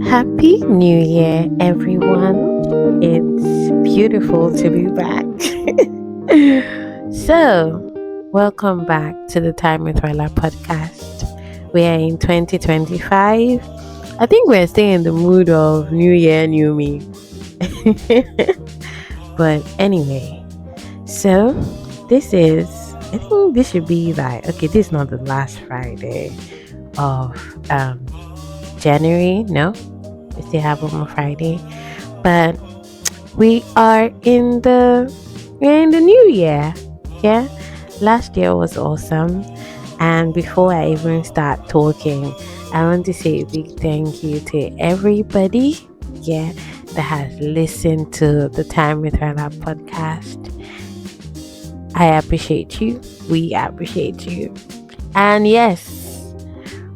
Happy New Year, everyone. It's beautiful to be back. So, welcome back to the Time with Rella podcast. We are in 2025. I think we're still in the mood of New Year, New Me. But anyway, so I think this should be okay, this is not the last Friday of January. No, we still have one more Friday, but we are in the new year. Yeah, last year was awesome, and before I even start talking, I want to say a big thank you to everybody. Yeah, that has listened to the Time with Rella podcast. I appreciate you. We appreciate you. And yes,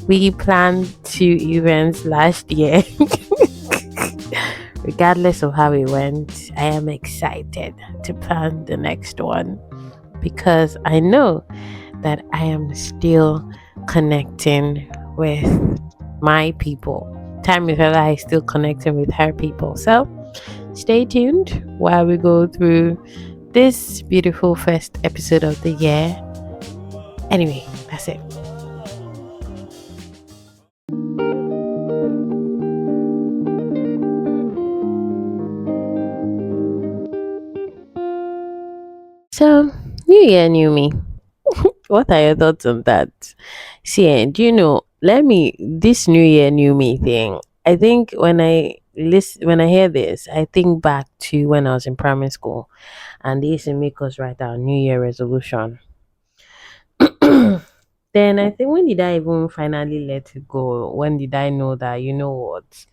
we planned 2 events last year. Regardless of how it went, I am excited to plan the next one because I know that I am still connecting with my people. Time with her is still connecting with her people. So stay tuned while we go through this beautiful first episode of the year. Anyway, that's it. So, new year, new me. What are your thoughts on that? See, do you know? This new year, new me thing. I think when I hear this, I think back to when I was in primary school, and they used to make us write our New Year resolution. Then I think, when did I even finally let it go? When did I know that, you know what?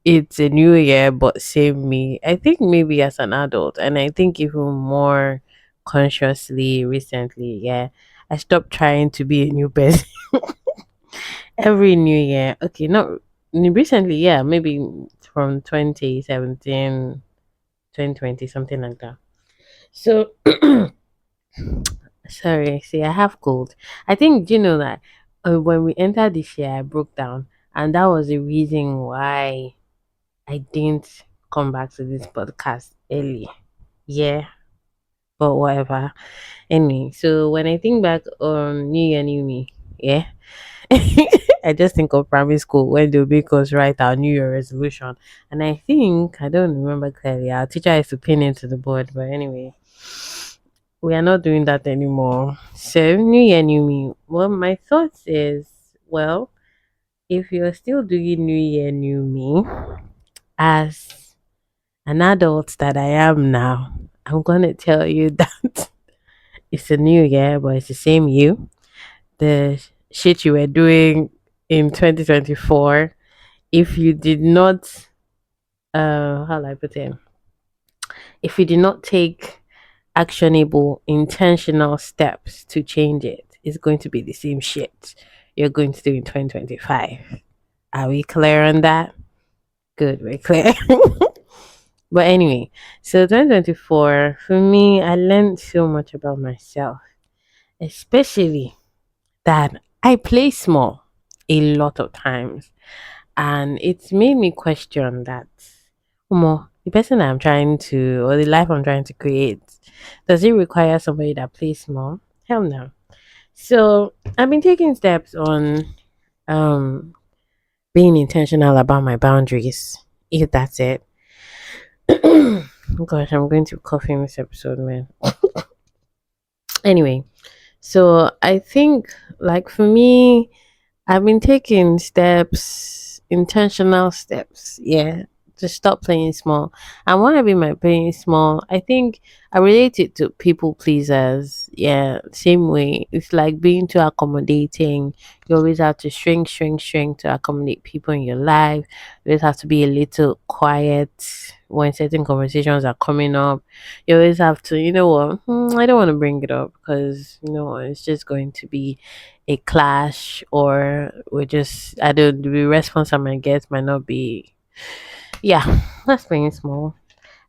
It's a new year, but same me. I think maybe as an adult, and I think even more consciously recently. Yeah, I stopped trying to be a new person every new year. Okay, not recently. Yeah, maybe from 2017, 2020, something like that. So, sorry, see, I have cold. I think, you know that when we entered this year, I broke down, and that was the reason why I didn't come back to this podcast early. Yeah, but whatever. Anyway, so when I think back on New Year, New Me, yeah, I just think of primary school when they make us write our New Year resolution. And I think, I don't remember clearly, our teacher used to pin it to the board. But anyway, we are not doing that anymore. So, New Year, New Me. Well, my thoughts is, well, if you're still doing New Year, New Me, as an adult that I am now, I'm gonna tell you that it's a new year, but it's the same you. The shit you were doing in 2024, if you did not, how do I put it? If you did not take actionable, intentional steps to change it, it's going to be the same shit you're going to do in 2025. Are we clear on that? Good, we're clear. But anyway, so 2024, for me, I learned so much about myself, especially that I play small a lot of times. And it's made me question that, the person I'm trying to, or the life I'm trying to create, does it require somebody that plays small? Hell no. So I've been taking steps on um being intentional about my boundaries, if that's it. Gosh, I'm going to cough in this episode, man. Anyway, so I think, like, for me, I've been taking steps, intentional steps, yeah, to stop playing small. And when I mean by playing small, I think I relate it to people pleasers. Yeah, same way. It's like being too accommodating. You always have to shrink, shrink, shrink to accommodate people in your life. You always have to be a little quiet when certain conversations are coming up. You always have to, you know what, I don't want to bring it up because, it's just going to be a clash, or we're just, I don't, the response I might get might not be, yeah, that's playing small.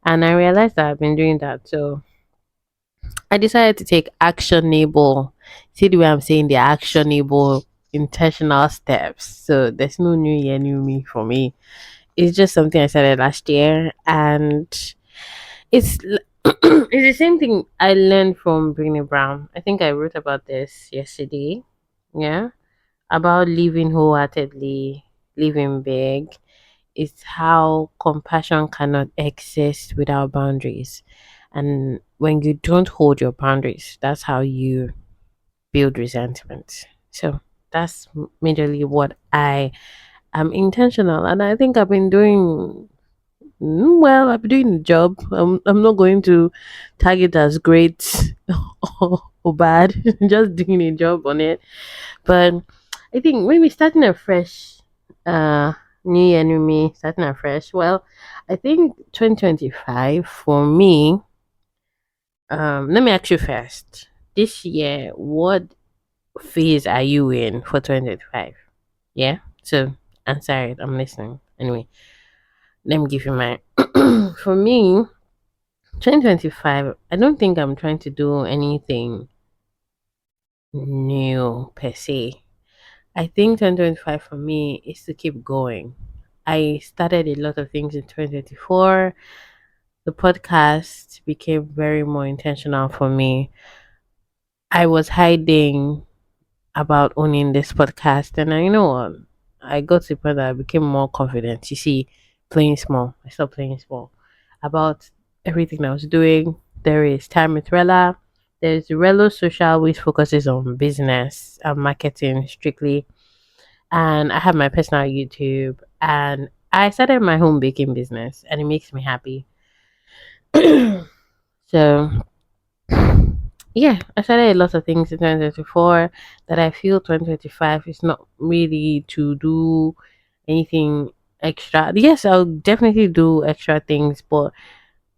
And I realized that I've been doing that. So I decided to take actionable, see the way I'm saying, the actionable intentional steps. So there's no new year, new me for me. It's just something I started last year, and it's the same thing I learned from Brené Brown. I think I wrote about this yesterday. Yeah, about living wholeheartedly, living big. It's how compassion cannot exist without boundaries. And when you don't hold your boundaries, that's how you build resentment. So that's majorly what I am intentional. And I think I've been doing well. I've been doing the job. I'm not going to tag it as great or bad, just doing a job on it. But I think maybe starting afresh, uh, new year, new me, starting afresh. Well, I think 2025 for me. Let me ask you first. This year, what phase are you in for 2025? Yeah. So answer it. I'm listening. Anyway, let me give you my. For me, 2025. I don't think I'm trying to do anything new per se. I think 2025 for me is to keep going. I started a lot of things in 2024. The podcast became very more intentional for me. I was hiding about owning this podcast, and you know what? I got to the point that I became more confident. You see, playing small. I stopped playing small. About everything I was doing. There is Time with Rella. There's Relo Social, which focuses on business and marketing strictly, and I have my personal YouTube, and I started my home baking business, and it makes me happy. So yeah, I started a lot of things in 2024 that I feel 2025 is not really to do anything extra. Yes, I'll definitely do extra things, but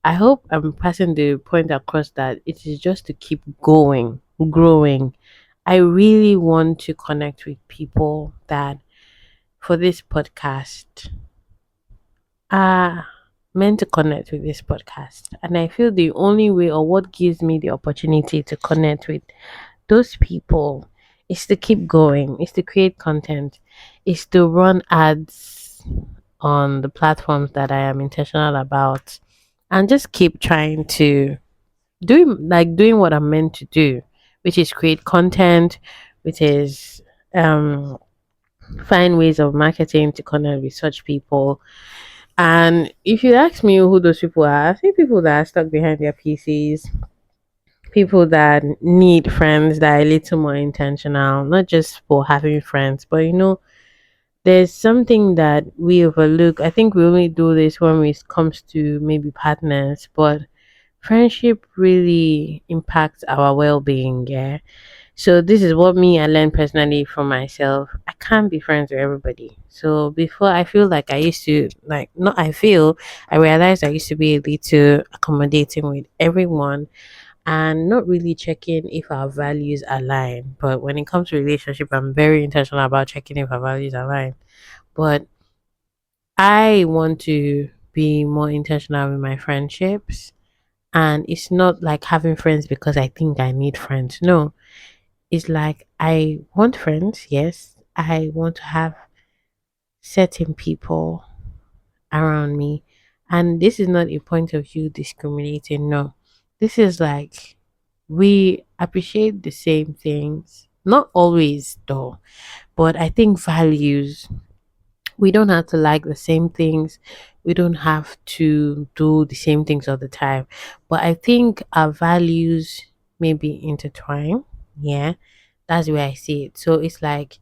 I hope I'm passing the point across that it is just to keep going, growing. I really want to connect with people that for this podcast are meant to connect with this podcast. And I feel the only way or what gives me the opportunity to connect with those people is to keep going, is to create content, is to run ads on the platforms that I am intentional about and just keep trying to doing what I'm meant to do, which is create content, which is um find ways of marketing to connect with such people. And if you ask me who those people are, I think people that are stuck behind their PCs, people that need friends that are a little more intentional, not just for having friends, but there's something that we overlook. I think we only do this when it comes to maybe partners, but friendship really impacts our well being, yeah. So this is what me I learned personally from myself. I can't be friends with everybody. So before I feel like I used to like not I feel I realized I used to be a little accommodating with everyone and not really checking if our values align. But when it comes to relationship, I'm very intentional about checking if our values align. But I want to be more intentional with my friendships. And it's not like having friends because I think I need friends. No, it's like I want friends, yes. I want to have certain people around me. And this is not a point of view discriminating, no. This is like we appreciate the same things. Not always though, but I think values. We don't have to like the same things. We don't have to do the same things all the time. But I think our values may be intertwined. Yeah. That's where I see it. So it's like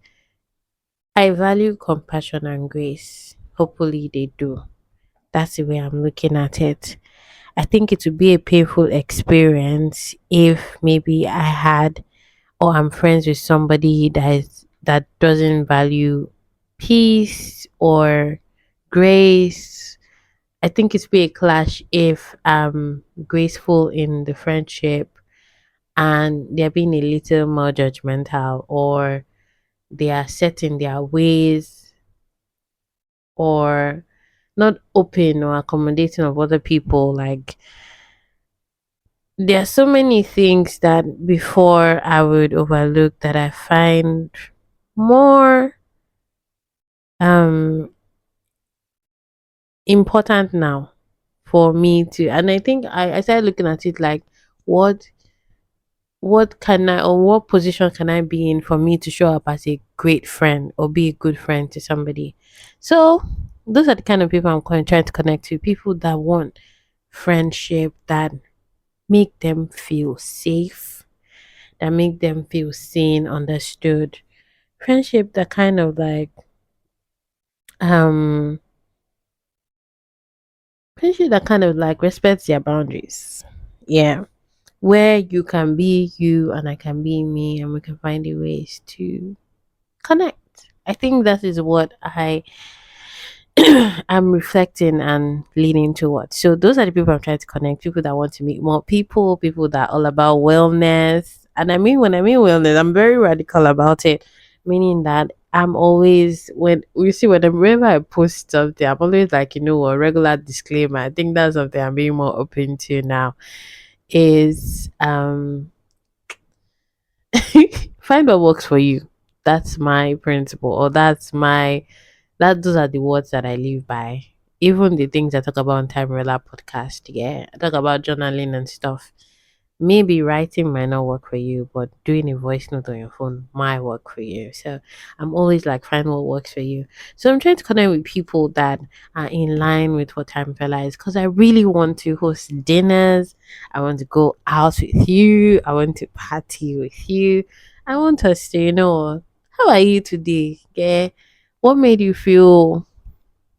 I value compassion and grace. Hopefully they do. That's the way I'm looking at it. I think it would be a painful experience if maybe I had or I'm friends with somebody that doesn't value peace or grace. I think it's be a clash if I'm graceful in the friendship and they're being a little more judgmental or they are set in their ways or not open or accommodating of other people. Like there are so many things that before I would overlook that I find more um important now for me to, and I think I started looking at it like, what what can I, or what position can I be in for me to show up as a great friend or be a good friend to somebody? So those are the kind of people trying to connect to, people that want friendship that make them feel safe, that make them feel seen, understood. Friendship that kind of like um friendship that kind of like respects their boundaries. Yeah. Where you can be you and I can be me and we can find the ways to connect. I think that is what I'm reflecting and leaning towards. So those are the people I'm trying to connect. People that want to meet more people, people that are all about wellness. And I mean, when I mean wellness, I'm very radical about it, meaning that I'm always, when you see, whenever I post something, I'm always like, a regular disclaimer. I think that's something I'm being more open to now. Is find what works for you. That's my principle, or those are the words that I live by. Even the things I talk about on Time Rela podcast, yeah. I talk about journaling and stuff. Maybe writing might not work for you, but doing a voice note on your phone might work for you. So I'm always like, find what works for you. So I'm trying to connect with people that are in line with what Time Fella is, because I really want to host dinners. I want to go out with you. I want to party with you. I want us to, how are you today? Yeah. What made you feel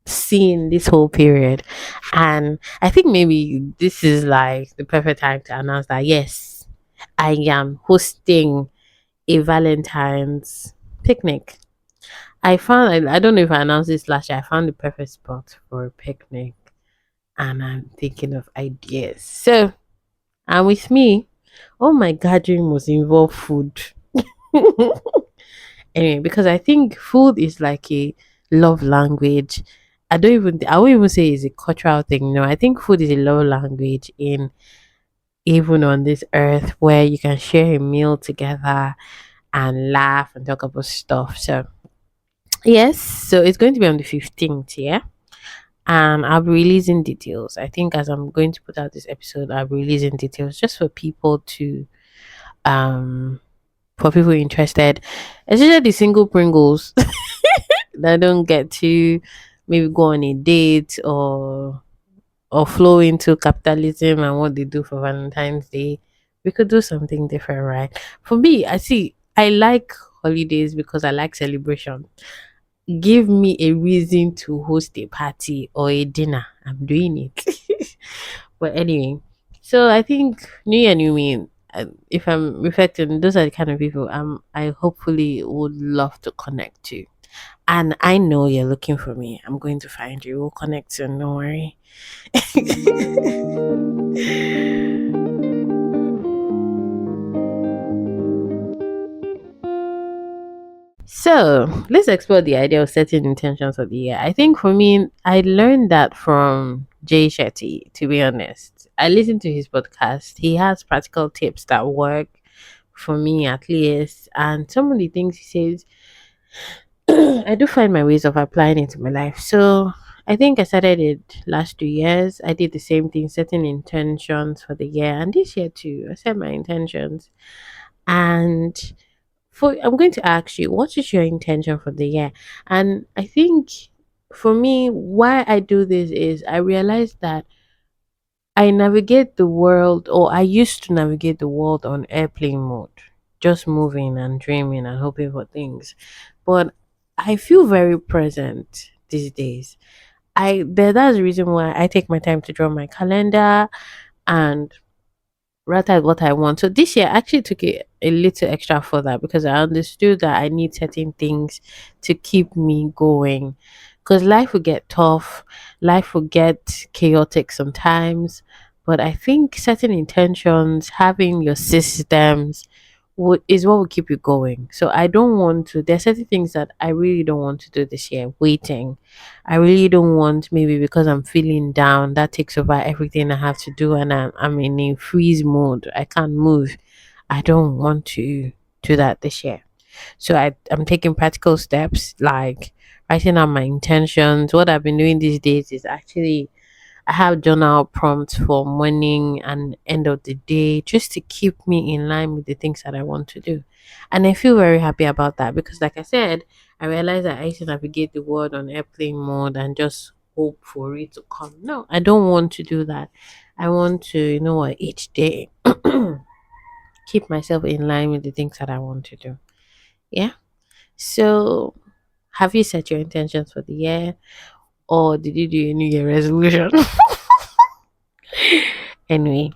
seen this whole period? And I think maybe this is like the perfect time to announce that yes, I am hosting a Valentine's picnic. I don't know if I announced this last year. I found the perfect spot for a picnic and I'm thinking of ideas. So, and with me, all my gathering must involve food. Anyway, because I think food is like a love language. I won't even say it's a cultural thing. No, I think food is a love language in, even on this earth, where you can share a meal together and laugh and talk about stuff. So yes, so it's going to be on the 15th, yeah. And I'll be releasing details. I think as I'm going to put out this episode, I'll be releasing details just um for people interested, especially the single Pringles that don't get to maybe go on a date or flow into capitalism and what they do for Valentine's Day. We could do something different, right? For me, I like holidays because I like celebration. Give me a reason to host a party or a dinner. I'm doing it. But anyway, so I think New Year, New Me. If I'm reflecting, those are the kind of people I hopefully would love to connect to. And I know you're looking for me. I'm going to find you. We'll connect soon. Don't worry. So let's explore the idea of setting intentions for the year. I think for me, I learned that from Jay Shetty, to be honest. I listened to his podcast. He has practical tips that work for me at least. And some of the things he says, I do find my ways of applying it to my life. So I think I started it last 2 years. I did the same thing, setting intentions for the year. And this year too, I set my intentions. And I'm going to ask you, what is your intention for the year? And I think for me, why I do this is I realize that I navigate the world, or I used to navigate the world on airplane mode, just moving and dreaming and hoping for things. But I feel very present these days. That's the reason why I take my time to draw my calendar and write out what I want. So this year I actually took it a little extra further because I understood that I need certain things to keep me going. Because life will get tough, life will get chaotic sometimes. But I think setting intentions, having your systems, is what will keep you going. So I don't want to. There's certain things that I really don't want to do this year. Waiting, I really don't want, maybe because I'm feeling down, that takes over everything I have to do, and I'm in a freeze mode. I can't move. I don't want to do that this year. So I'm taking practical steps like writing out my intentions. What I've been doing these days is actually I have journal prompts for morning and end of the day just to keep me in line with the things that I want to do. And I feel very happy about that because, like I said, I realized that I used to navigate the world on airplane mode and just hope for it to come. No, I don't want to do that. I want to, you know what, each day keep myself in line with the things that I want to do. Yeah. So, have you set your intentions for the year or did you do a New Year resolution? Anyway,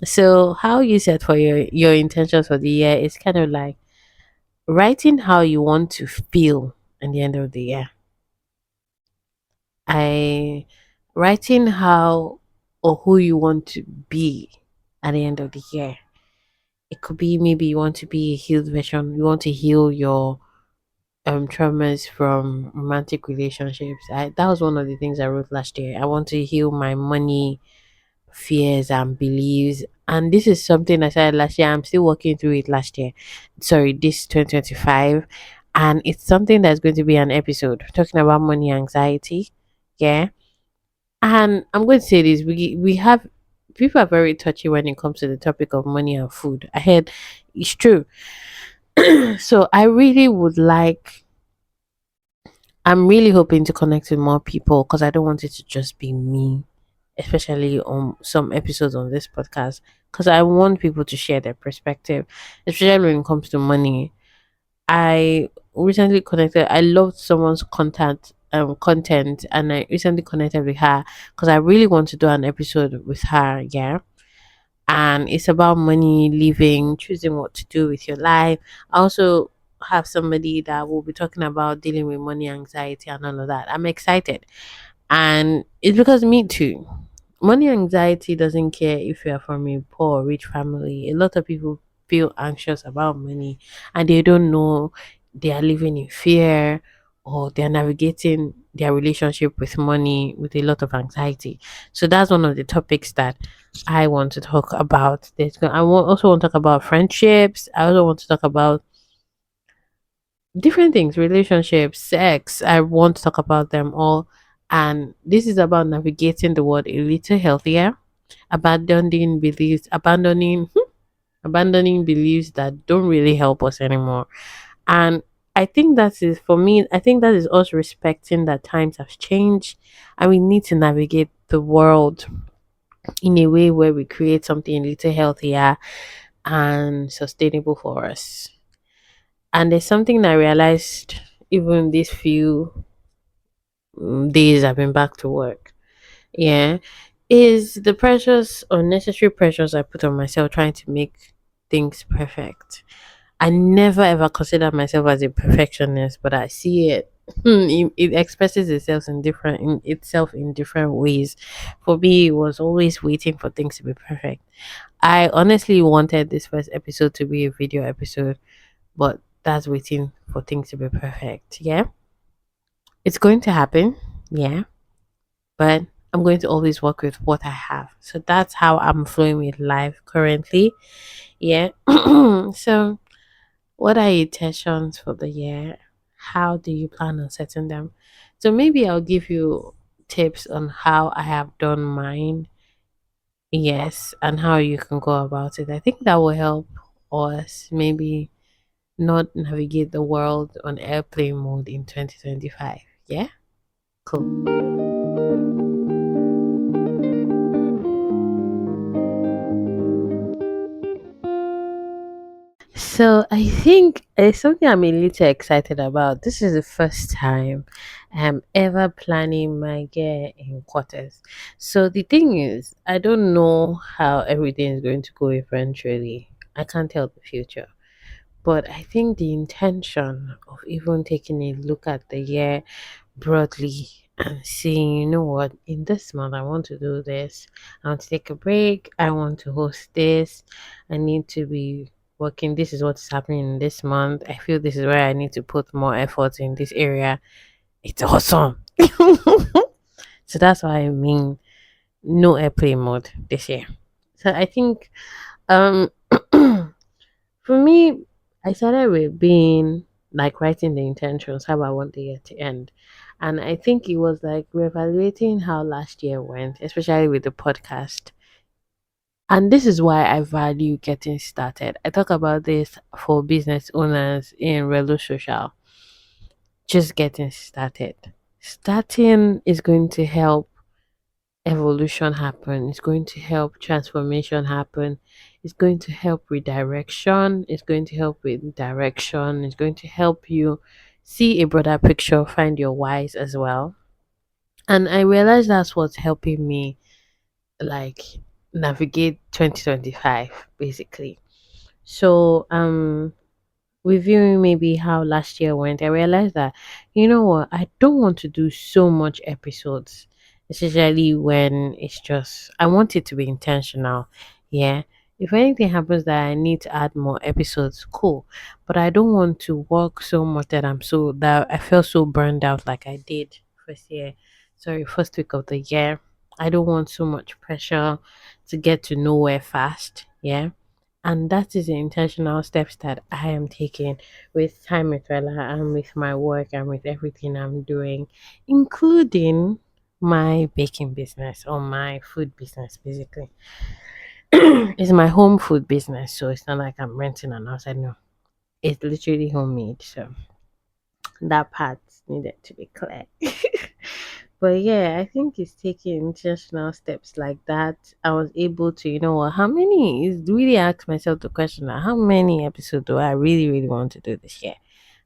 so how you set for your intentions for the year is kind of like writing how you want to feel at the end of the year. I writing how or who you want to be at the end of the year. It could be maybe you want to be a healed version. You want to heal your traumas from romantic relationships. That was one of the things I wrote last year. I want to heal my money fears and beliefs. And this is something I started last year. I'm still working through it last year. Sorry, this 2025. And it's something that's going to be an episode talking about money anxiety. Yeah. And I'm going to say this. We have people are very touchy when it comes to the topic of money and food. I heard it's true. So I really would like I'm really hoping to connect with more people because I don't want it to just be me, especially on some episodes on this podcast. Because I want people to share their perspective, especially when it comes to money. I recently connected. I loved someone's content, and I recently connected with her because I really want to do an episode with her. Yeah, and it's about money, living, choosing what to do with your life. I also have somebody that will be talking about dealing with money anxiety and all of that. I'm excited. And it's because me too. Money anxiety doesn't care if you are from a poor or rich family. A lot of people feel anxious about money and they don't know they are living in fear or they are navigating their relationship with money with a lot of anxiety. So that's one of the topics that I want to talk about. Also want to talk about friendships. I also want to talk about different things, relationships, sex. I want to talk about them all. And this is about navigating the world a little healthier, abandoning beliefs that don't really help us anymore. And I think that is for me, I think that is us respecting that times have changed and we need to navigate the world in a way where we create something a little healthier and sustainable for us. And there's something I realized even these few days I've been back to work. Yeah. Is the pressures, unnecessary pressures I put on myself trying to make things perfect. I never ever considered myself as a perfectionist, but I see it. It expresses itself in different ways. For me, it was always waiting for things to be perfect. I honestly wanted this first episode to be a video episode, but that's waiting for things to be perfect. Yeah, it's going to happen. Yeah, but I'm going to always work with what I have. So that's how I'm flowing with life currently. Yeah. So, what are your intentions for the year? How do you plan on setting them? So, maybe I'll give you tips on how I have done mine. Yes, and how you can go about it. I think that will help us maybe not navigate the world on airplane mode in 2025. Yeah? Cool. So I think it's something I'm a little excited about. This is the first time I'm ever planning my year in quarters. So the thing is, I don't know how everything is going to go eventually. I can't tell the future. But I think the intention of even taking a look at the year broadly and seeing, you know what, in this month I want to do this. I want to take a break. I want to host this. I need to be working. This is what's happening in this month. I feel this is where I need to put more effort in this area. It's awesome. So that's why I mean no airplane mode this year. So I think um for me I started with being like writing the intentions, how I want the year to end. And I think it was like reevaluating how last year went, especially with the podcast. And this is why I value getting started. I talk about this for business owners in Relo Social. Just getting started. Starting is going to help evolution happen. It's going to help transformation happen. It's going to help redirection. It's going to help with direction. It's going to help you see a broader picture, find your whys as well. And I realized that's what's helping me like navigate 2025 basically. So reviewing maybe how last year went, I realized that, you know what, I don't want to do so much episodes, especially when it's just, I want it to be intentional. Yeah. If anything happens that I need to add more episodes, cool. But I don't want to work so much that I feel so burned out like I did first week of the year. I don't want so much pressure to get to nowhere fast. Yeah, and that is the intentional steps that I am taking with time with Rella and with my work and with everything I'm doing, including my baking business or my food business basically. It's my home food business, so it's not like I'm renting an outside. No, it's literally homemade. So that part needed to be clear. But yeah, I think it's taking intentional steps like that. I was able to, you know what, how many is really ask myself the question like, how many episodes do I really, really want to do this year?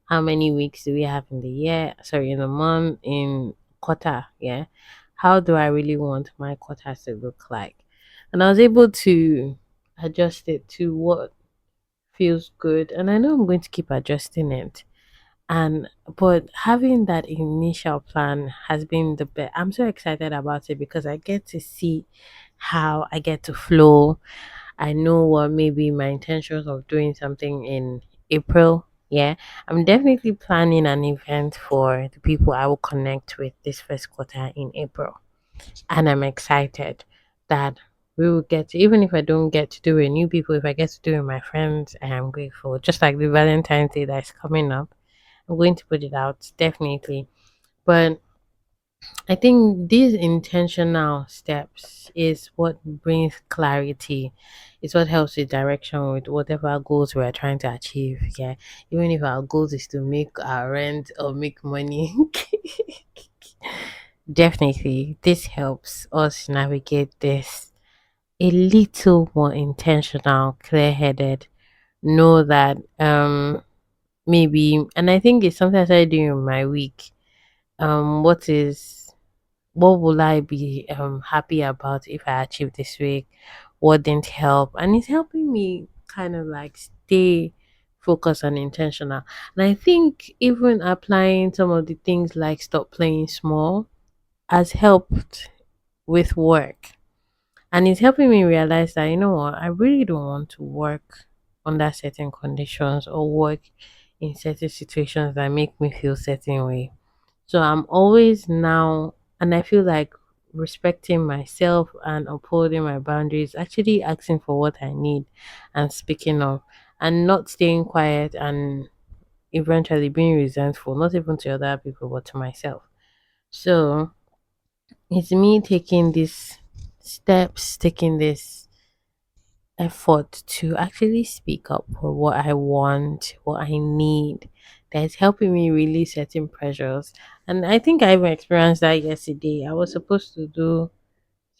How many weeks do we have in the year? Sorry, in a month, in quarter, yeah. How do I really want my quarters to look like? And I was able to adjust it to what feels good. And I know I'm going to keep adjusting it, and but having that initial plan has been the best. I'm so excited about it because I get to see how I get to flow. I know what maybe my intentions of doing something in April. Yeah, I'm definitely planning an event for the people I will connect with this first quarter in April, and I'm excited that we will get to, even if I don't get to do it with new people, if I get to do it with my friends, I am grateful. Just like the Valentine's Day that's coming up, I'm going to put it out definitely. But I think these intentional steps is what brings clarity. It's what helps with direction with whatever goals we are trying to achieve. Yeah. Even if our goals is to make our rent or make money. Definitely this helps us navigate this a little more intentional, clear headed. Know that maybe, and I think it's something I started doing in my week. What is, what will I be happy about if I achieve this week? What didn't help? And it's helping me kind of like stay focused and intentional. And I think even applying some of the things like stop playing small has helped with work. And it's helping me realize that, you know what, I really don't want to work under certain conditions or work in certain situations that make me feel certain way. So I'm always now, and I feel like respecting myself and upholding my boundaries, actually asking for what I need and speaking up, and not staying quiet and eventually being resentful, not even to other people, but to myself. So it's me taking these steps, taking this effort to actually speak up for what I want, what I need. That's helping me release certain pressures. And I think I even experienced that yesterday. I was supposed to do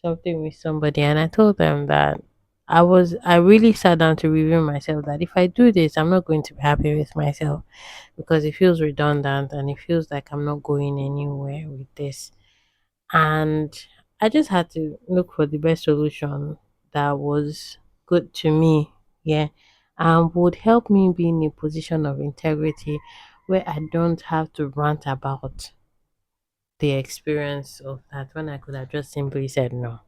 something with somebody and I told them that I really sat down to review myself that if I do this, I'm not going to be happy with myself because it feels redundant and it feels like I'm not going anywhere with this. And I just had to look for the best solution that was good to me, yeah, and would help me be in a position of integrity where I don't have to rant about the experience of that when I could have just simply said no.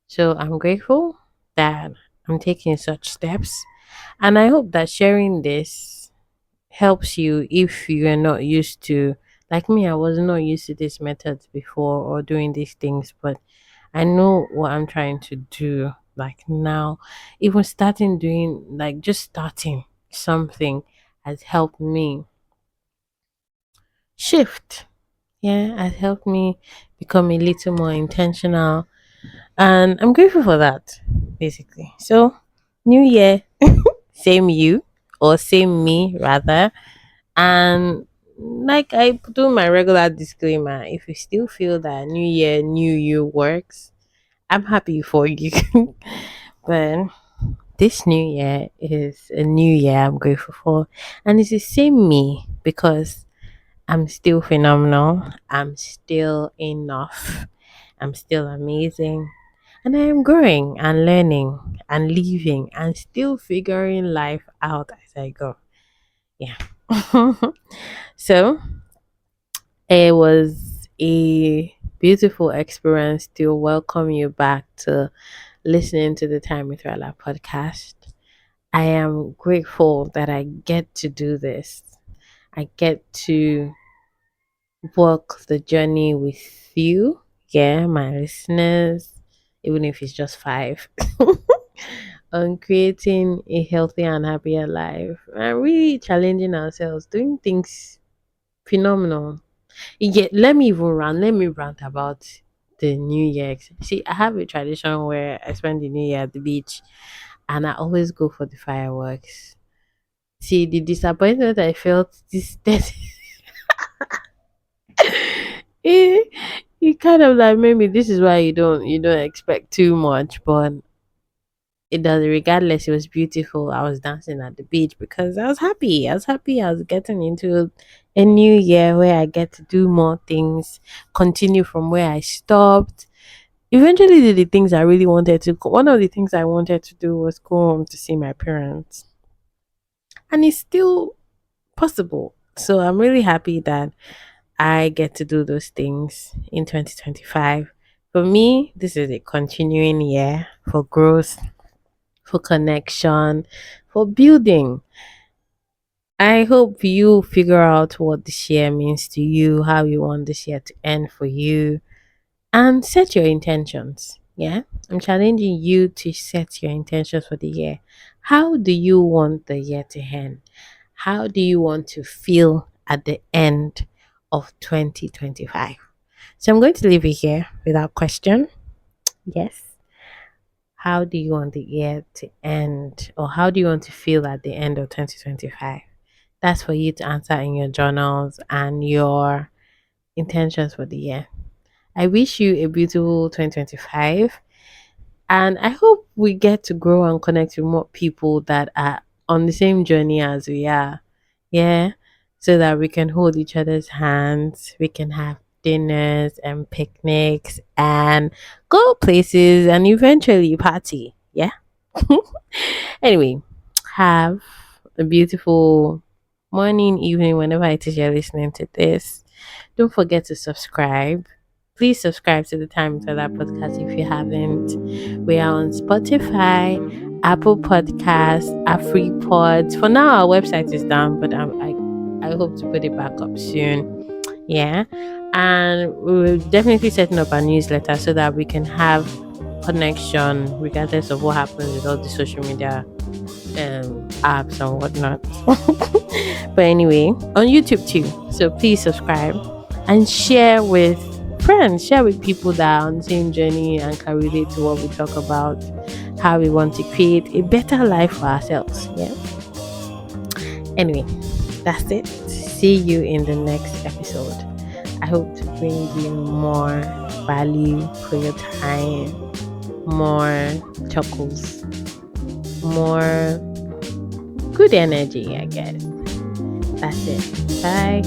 So I'm grateful that I'm taking such steps, and I hope that sharing this helps you if you are not used to, like me, I was not used to these methods before or doing these things, but I know what I'm trying to do. Like now, even starting doing, like just starting something, has helped me shift. Yeah, has helped me become a little more intentional. And I'm grateful for that, basically. So, new year, same you, or same me, rather. And like I do my regular disclaimer, if you still feel that new year, new you works, I'm happy for you. But this new year is a new year I'm grateful for. And it's the same me because I'm still phenomenal. I'm still enough. I'm still amazing. And I am growing and learning and living and still figuring life out as I go. Yeah. So it was a beautiful experience to welcome you back to listening to the Time with Rala podcast. I am grateful that I get to do this. I get to walk the journey with you, yeah, my listeners, even if it's just five, on creating a healthy and happier life and really challenging ourselves, doing things phenomenal. Yeah, let me rant about the New Year. See, I have a tradition where I spend the New Year at the beach and I always go for the fireworks. See, the disappointment I felt this it, it kind of like maybe this is why you don't expect too much, but it does regardless. It was beautiful. I was dancing at the beach because I was happy. I was happy. I was getting into a new year where I get to do more things, continue from where I stopped. Eventually, did the things I really wanted to. One of the things I wanted to do was go home to see my parents, and it's still possible. So I'm really happy that I get to do those things in 2025. For me, this is a continuing year for growth, for connection, for building. I hope you figure out what this year means to you, how you want this year to end for you, and set your intentions. Yeah, I'm challenging you to set your intentions for the year. How do you want the year to end? How do you want to feel at the end of 2025? So I'm going to leave it here without question. Yes. How do you want the year to end, or how do you want to feel at the end of 2025? That's for you to answer in your journals and your intentions for the year. I wish you a beautiful 2025. And I hope we get to grow and connect with more people that are on the same journey as we are. Yeah. So that we can hold each other's hands, we can have dinners and picnics and go places and eventually party. Yeah. Anyway, have a beautiful morning, evening, whenever it is you're listening to this. Don't forget to subscribe. Please subscribe to the Time with That podcast if you haven't. We are on Spotify, Apple Podcasts, AfriPods. For now, our website is down, but I hope to put it back up soon. Yeah. And we're definitely setting up a newsletter so that we can have connection regardless of what happens with all the social media apps and whatnot. But anyway, on YouTube too. So please subscribe and share with friends, share with people that are on the same journey and can relate to what we talk about, how we want to create a better life for ourselves. Yeah. Anyway, that's it. See you in the next episode. I hope to bring you more value for your time, more chuckles, more good energy, I guess. That's it. Bye.